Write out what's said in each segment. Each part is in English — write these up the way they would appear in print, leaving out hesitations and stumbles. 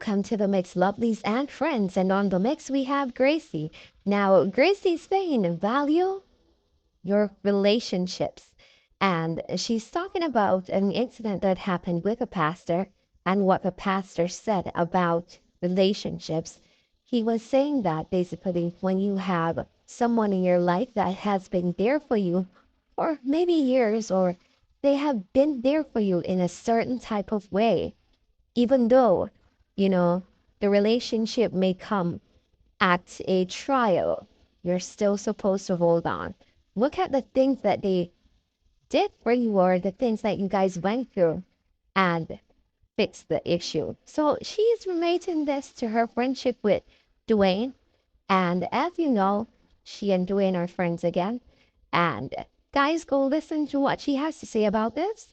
welcome to the Mix Lovelies and Friends. And on the mix, we have Gracie. Now, Gracie's saying value your relationships. And she's talking about an incident that happened with a pastor and what the pastor said about relationships. He was saying that basically, when you have someone in your life that has been there for you for maybe years, or they have been there for you in a certain type of way, even though, you know, the relationship may come at a trial, you're still supposed to hold on. Look at the things that they did for you, or the things that you guys went through, and fix the issue. So she's relating this to her friendship with Dwayne. And as you know, she and Dwayne are friends again. And guys, go listen to what she has to say about this.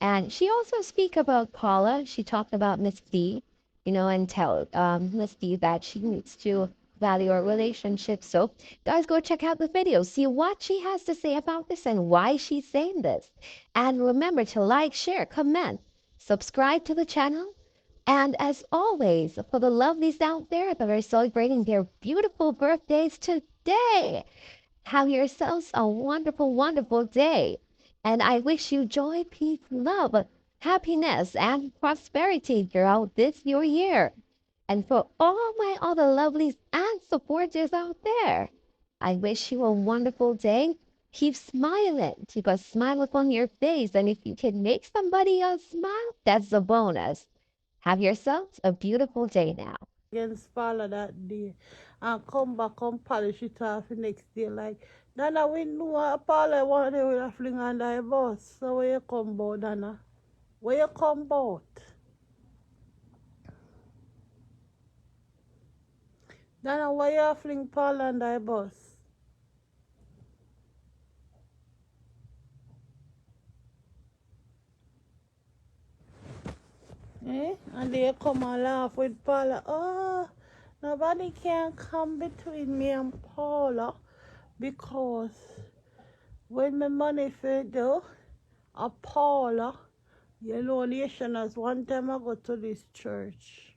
And she also speak about Paula. She talked about Miss D, and tell Miss D that she needs to value our relationship. So guys, go check out the video, see what she has to say about this and why she's saying this. And remember to like, share, comment, subscribe to the channel. And as always, for the lovelies out there that are celebrating their beautiful birthdays today, have yourselves a wonderful, wonderful day. And I wish you joy, peace, love, happiness, and prosperity throughout this new year. And for all my other lovelies and supporters out there, I wish you a wonderful day. Keep smiling. Keep a smile upon your face. And if you can make somebody else smile, that's a bonus. Have yourselves a beautiful day now. Against Paula that day and come back and polish it off the next day. Like, Dana, we know Paula one day with a fling under a bus. So where you come about, Dana? Where you come about? Dana, why you fling Paula under a bus? Eh? And they come and laugh with Paula. Oh, nobody can come between me and Paula because when my money fed though, a Paula, you know, nationals, one time I go to this church,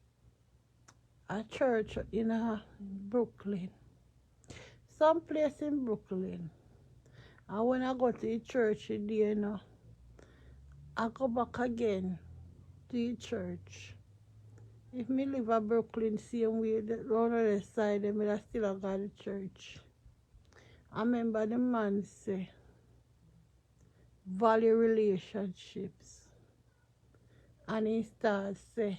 a church in Brooklyn, some place in Brooklyn. And when I go to the church there, I go back again to the church. If me live at Brooklyn same way, round on the side, I still go to church. I remember the man say, value relationships. And he starts say,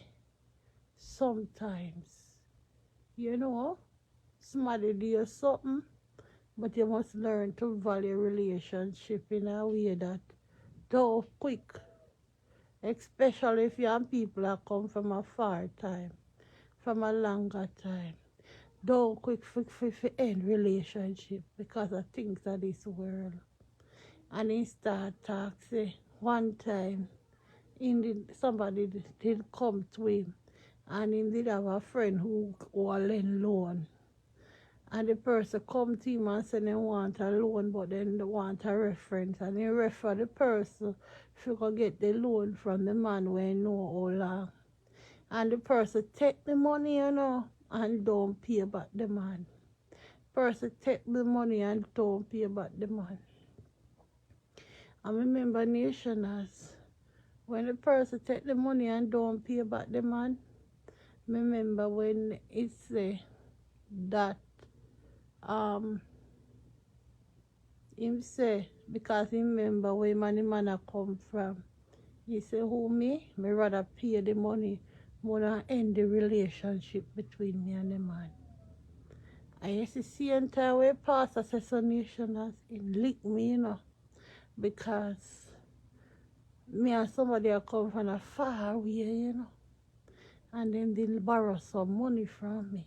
sometimes, somebody do you something, but you must learn to value relationship in a way that don't quick, especially if you and people that come from a far time, from a longer time. Don't quick for end relationship because of things of this world. And he start talk say one time somebody did come to him and he did have a friend who lend loan. And the person come to him and say they want a loan, but then they want a reference. And he refer the person to get the loan from the man where he know how long. And the person take the money, and don't pay back the man. Person take the money and don't pay back the man. I remember nationals, when the person take the money and don't pay back the man, remember when it say that him say because he remember where man a come from. He say, who me? Me rather pay the money more than end the relationship between me and the man. And you see entire way pastor says some nationals in lick me, because me and somebody a come from a far away, and then they borrow some money from me.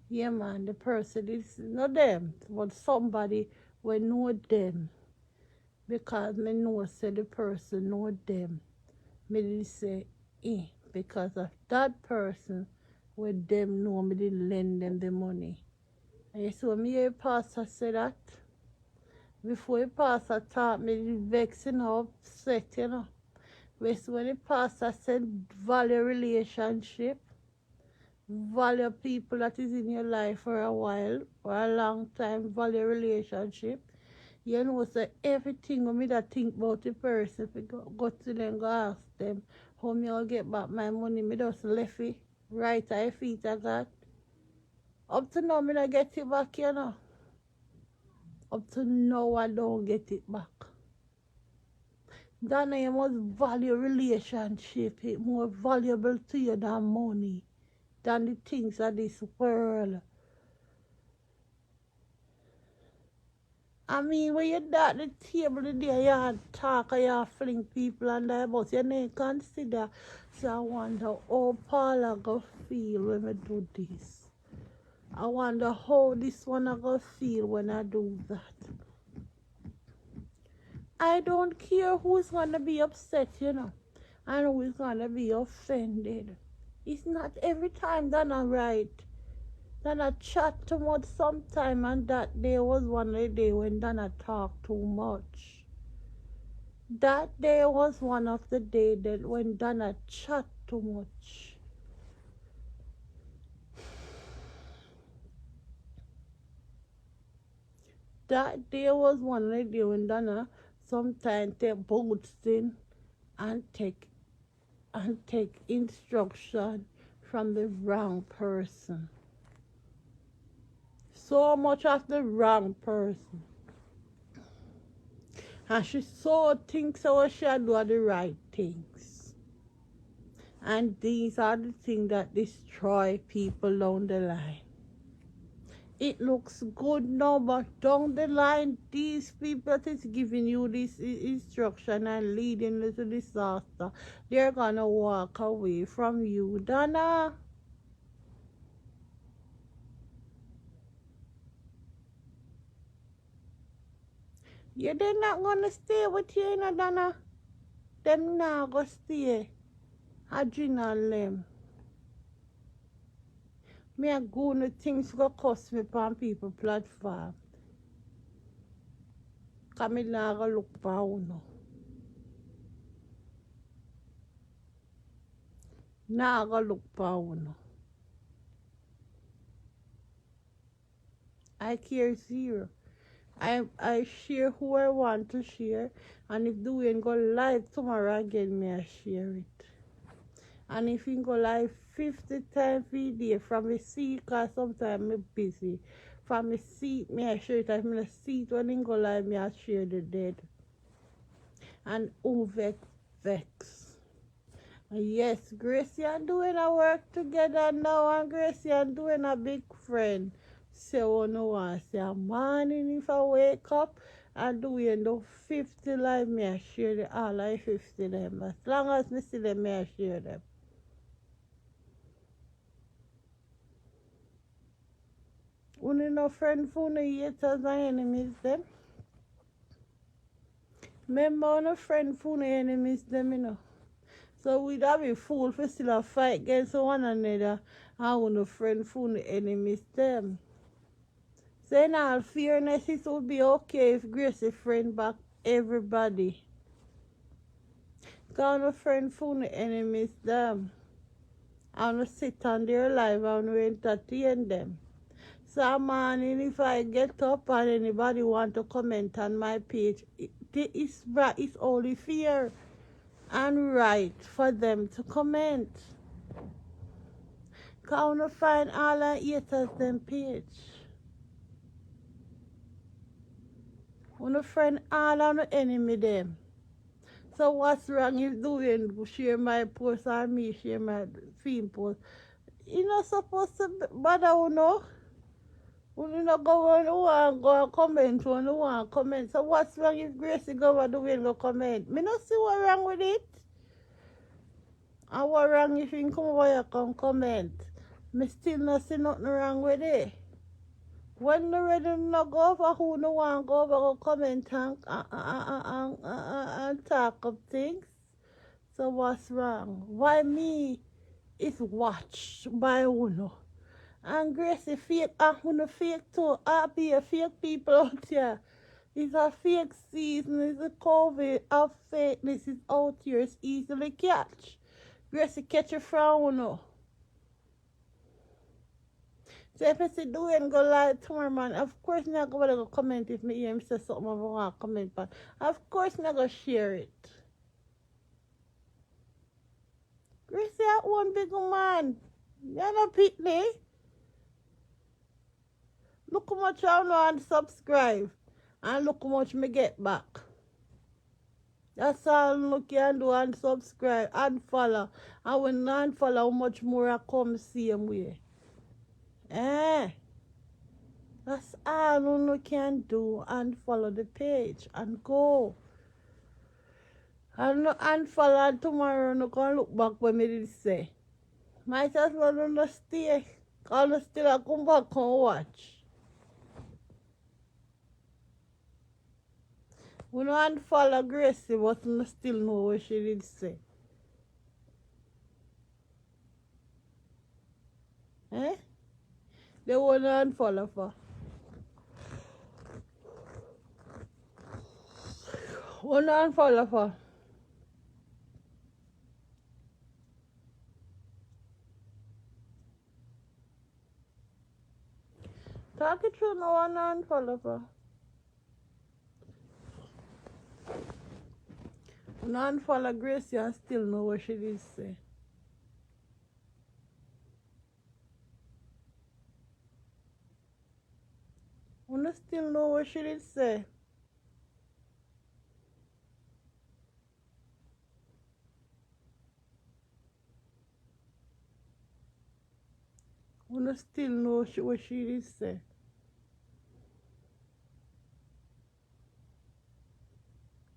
Yeah, man, the person is not them, but somebody will know them. Because me know say the person know them. Me did say, because of that person with them know me didn't lend them the money. And you see when me hear pastor say that, before the pastor talk, me did vex, upset, When the pastor said value relationship, value people that is in your life for a while, for a long time, value relationship. You know, so everything when me that think about the person, if I go to them, go ask them, how me all get back my money, me just left it right at your feet of God. Up to now, me not get it back, you know. Up to now, I don't get it back. Donna, you must value relationship. It's more valuable to you than money, than the things of this world. I mean, when you're at the table today, you talk and you fling people and that, but you never consider. So I wonder how Paula go feel when I do this. I wonder how this one I go feel when I do that. I don't care who's gonna be upset, you know, and who's gonna be offended. It's not every time that I'm right. Donna chat too much sometime, and that day was one of the day when Donna talked too much. That day was one of the day that when Donna chat too much. That day was one of the day when Donna sometimes take boots in and take instruction from the wrong person. So much of the wrong person. And she so thinks so she do the right things. And these are the things that destroy people down the line. It looks good now, but down the line, these people that is giving you this instruction and leading you to disaster, they're gonna walk away from you, Donna. Yeah, they're not gonna stay with you, you know, Donna. Them not gonna stay. Adriana and them. Me a go no things go cost me on people platform. Cause me not gonna look for uno. Not gonna look for uno. I care zero. I share who I want to share, and if the way go live tomorrow again, me I share it. And if you go live 50 times a day from a seat, cause sometimes I'm busy. From a seat, me I share it. If me see it when you go live, me I share the dead. And who vex. Yes, Gracie and doing a work together now, and Gracie and doing a big friend. So no one say morning if I wake up and doing the 50 live, me I share the all I 50 them. As long as me see them, me I share them. Only no friend for no haters and enemies them. Remember no friend for no enemies them, you know. So we'd have a fool for still a fight against one another and no friend for no enemies them. So in all fairness, it would be okay if Gracie friend back everybody. Cause no friend for no enemies them. And no sit on their life and we entertain them. So morning if I get up and anybody want to comment on my page, it's only fair and right for them to comment. Cause I wanna find all the haters them page. I wanna find all of the enemy them. So what's wrong if doing share my post or me share my film post? You not supposed to bother you know. You not go on who want go and comment when you want comment. So what's wrong if Gracie go and doing go comment? Me not see what wrong with it. And what wrong if you come over here come comment? Me still not see nothing wrong with it. When the ready not go over who no want go over go comment and talk of things. So what's wrong? Why me is watched by uno? And Gracie fake and uno fake too. I be a fake people out here. It's a fake season, it's a COVID of fakeness is out here, it's easily catch. Gracie catch a frown no. So if I say do it and go live tomorrow man, of course not gonna go comment if me hear him say something I want to comment but of course not gonna share it. Gracie that one big man. You're not pitney. Look how much I know and subscribe. And look how much me get back. That's all you can do and subscribe and follow. And when non follow how much more I come same way. Eh. That's all you can do and follow the page and go. And follow and tomorrow you can look back when me did say. Might as well you stay. Cause you still a come back and watch. We no unfollow Gracie, but we still know what she did say. Eh? They want to unfollow for. Want to unfollow for. Talk it through, no one unfollow for. We no unfollow Gracie and still know what she did say. We no still know what she did say. We no still know what she did say.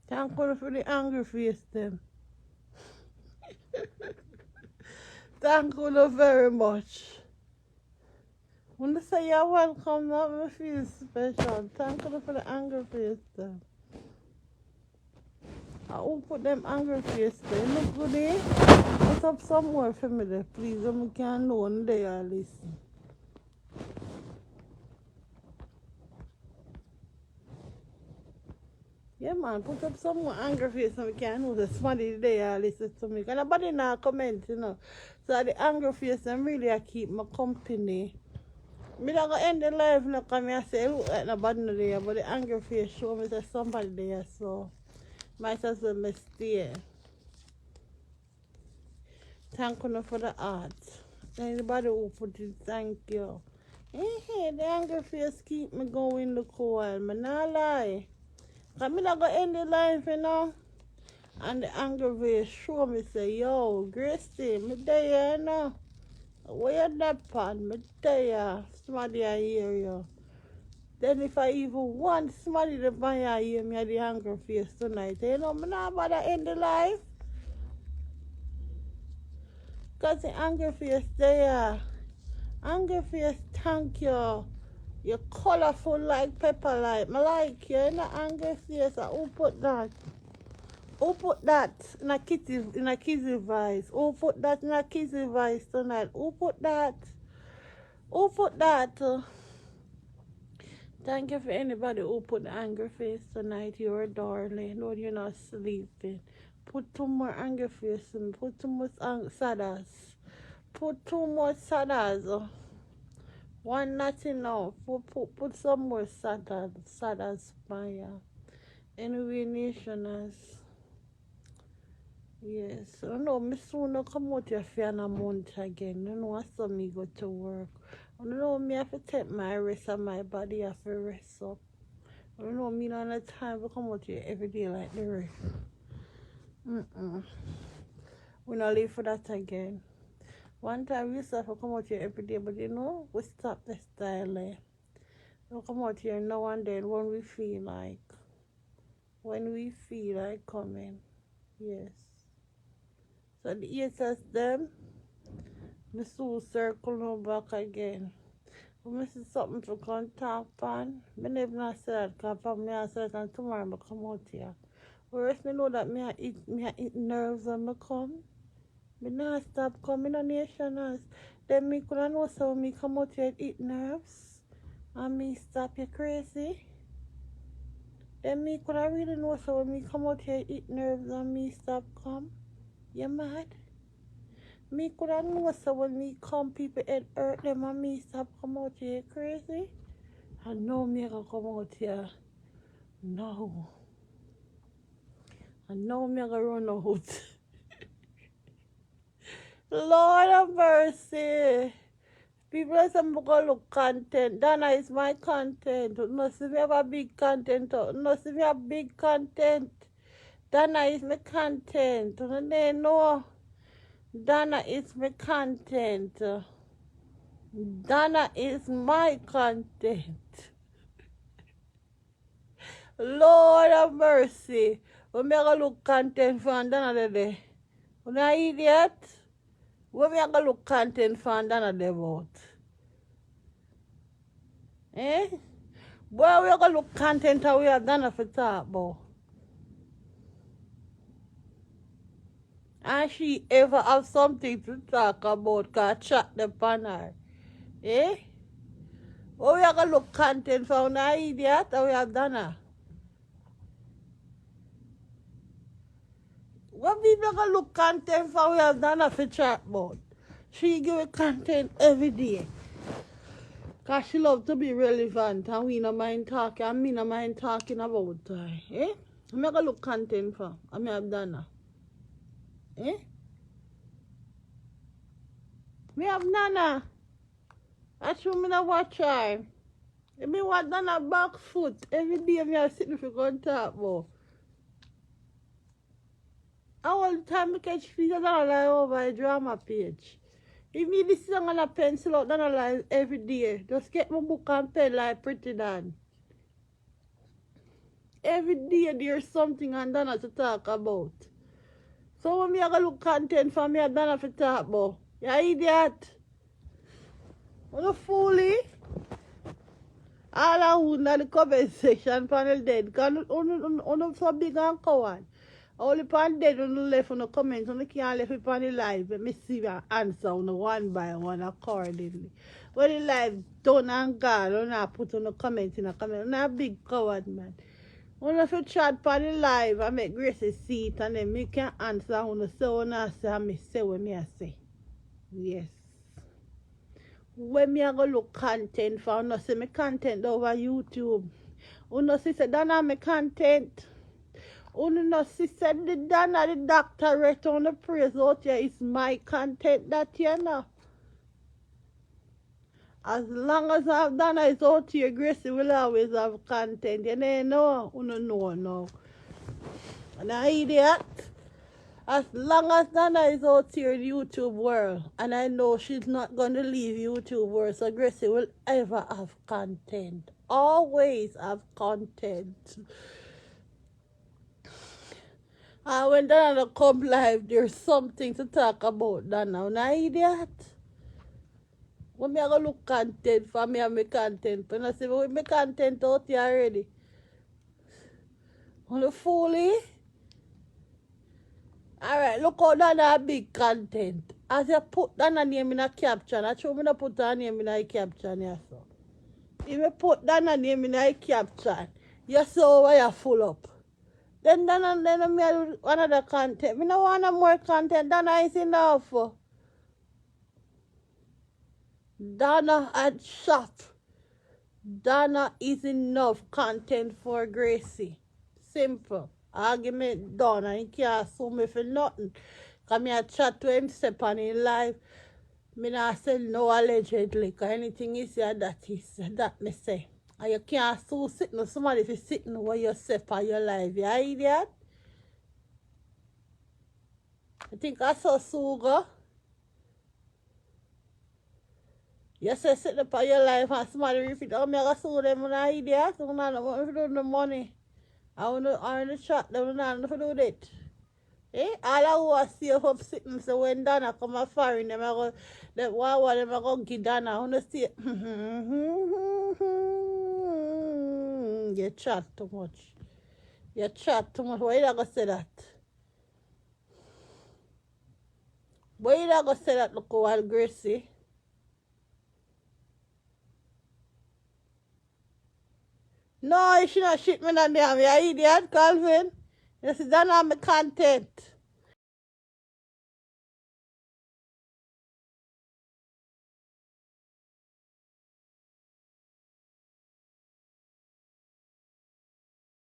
Thank you for the angry face them. Thank you very much. When they say you're welcome, that me feel special. Thank you for the angry face them. I will put them angry face there. Look good eh? Put up some more for me there, please. So I can know when they are listening. Yeah man, put up some more angry face so I can know that somebody there listen to me. Because nobody now comment, you know. So the angry face them really I keep my company. Me not gonna end the live now because I say look like nobody there, but the angry face show me that somebody there, so might as well me stay. Thank you for the art. Anybody who put it, thank you. The angry face keep me going look while. Me not lie. Cause me not gonna end the life, you know. And the angry face show me say, yo, Gracie, me there, you know. Where you that pan? Me there. Somebody I hear you. Then if I even want somebody to buy I hear me at the angry face tonight, you know, me not about to end the life. Cause the angry face there. Angry face, thank you. You're colorful like pepper light. I like you. In a angry face. Who put that? Who put that in a kizzy vice? Who put that in a kizzy vice tonight? Who put that? Who put that? Thank you for anybody who put the angry face tonight. You're a darling. No, you're not sleeping. Put two more angry face in. Put too much sadas. Put too much sadas. One not enough. Put some more sadas fire. Anyway, nationals. Yes. I know me soon no come out here for a month again. You know I saw me go to work. I know me have to take my rest and my body have to rest up. I know me not have time to come out here every day like the rest. We not live for that again. One time we used to have to come out here every day, but you know, we stopped the style there. We come out here now and then when we feel like. When we feel like coming. Yes. So the haters them, me soon circle no back again. When I see something to come talk on, me never not say that because from me I say that tomorrow I come out here. Whereas me know that me I eat nerves when I come. Me not stop coming on nationals. Then me could know so me come out here and eat nerves. And me stop you crazy. Then me could I really know so when me come out here eat nerves and me stop come? You mad? Me could I know so when me come people head hurt them and me stop come out here crazy? I know me gonna come out here. No. I know me gonna run out. Lord of mercy. People are some gonna look content. Dana is my content. No see me have a big content. No see me have big content. Dana is my content. They know. Dana is my content. Dana is my content. Lord of mercy. When me gonna look content for Dana today? When I idiot? When me gonna look content for Dana today about? Eh? Boy, we gonna look content how we have Dana for talk about. And she ever have something to talk about, cause chat the panel. Eh? Oh, we are gonna look content for an idiot, or we have done her. What people gonna look content for we have done her for chat about? She give a content every day. Cause she love to be relevant and we no mind talking and me no mind talking about her. Eh? I'm gonna look content for. I mean have done her. Eh? Me have Nana. That's why me not watch her. Me want Nana back foot. Every day me have sitting for go talk about. All the time I catch features and I lie over a drama page. If me this song and a pencil out, then I lie every day. Just get my book and pen like pretty Dan. Every day there's something and Dana to talk about. So when me I go look content for me, I Dana to talk about. You idiot. What a foolie. All I wound in the comment section panel dead. Because I'm so big and coward. All the pan dead on the left on the comments, on the can't left it on the live. Let me see your answer on the one by one accordingly. When the live done and gone, on I put on the comments in the comment. I'm not a big coward, man. When I chat on the live, I make Gracie see it and then me can answer on the say when I say, and me say what me I say. Yes. When me I go look content for, I see me content over YouTube. I see say, that not my content. Only no sister the Dana the doctorate on the praise out here is my content that you know. As long as I've Dana is out here, Gracie will always have content. You know, no. And I idiot. As long as Dana is out here in YouTube world, and I know she's not gonna leave YouTube world, so Gracie will ever have content. Always have content. And when Dana come live, there's something to talk about Dana. Now, idiot. When me I go look content for me and my content. When I say, well, my content out here already. On the foolie. Alright, look how Dana big content. As you put Dana name in a caption, I show me not put her name in a caption here, so. If you put Dana name in a caption, you saw where you full up. Then me do another content. Me no want no more content. Dana is enough. Dana at shop. Dana is enough content for Gracie. Simple. Argument done. And he can't sue me for nothing. Because me a chat to him step on in live. Me not say no allegedly. Because anything he say that he say. That me say. And you can't sue sitting somebody if you sitting where you step on your life. You idiot? I think I saw Sue go. You say sitting up on your life and somebody repeat, oh, me I go sue them when I idiot. So I don't want to do the money. I want to chat them and I don't want to do that. Eh? All I want to see up sitting so when Dana come a foreign, them I go, them one them I go give Dana. I want to see you chat too much. You chat too much. Why you not going to say that? Why you not going to say that, look while Gracie? No, you should not shit me on there. You idiot, Calvin. You see, that's not my content.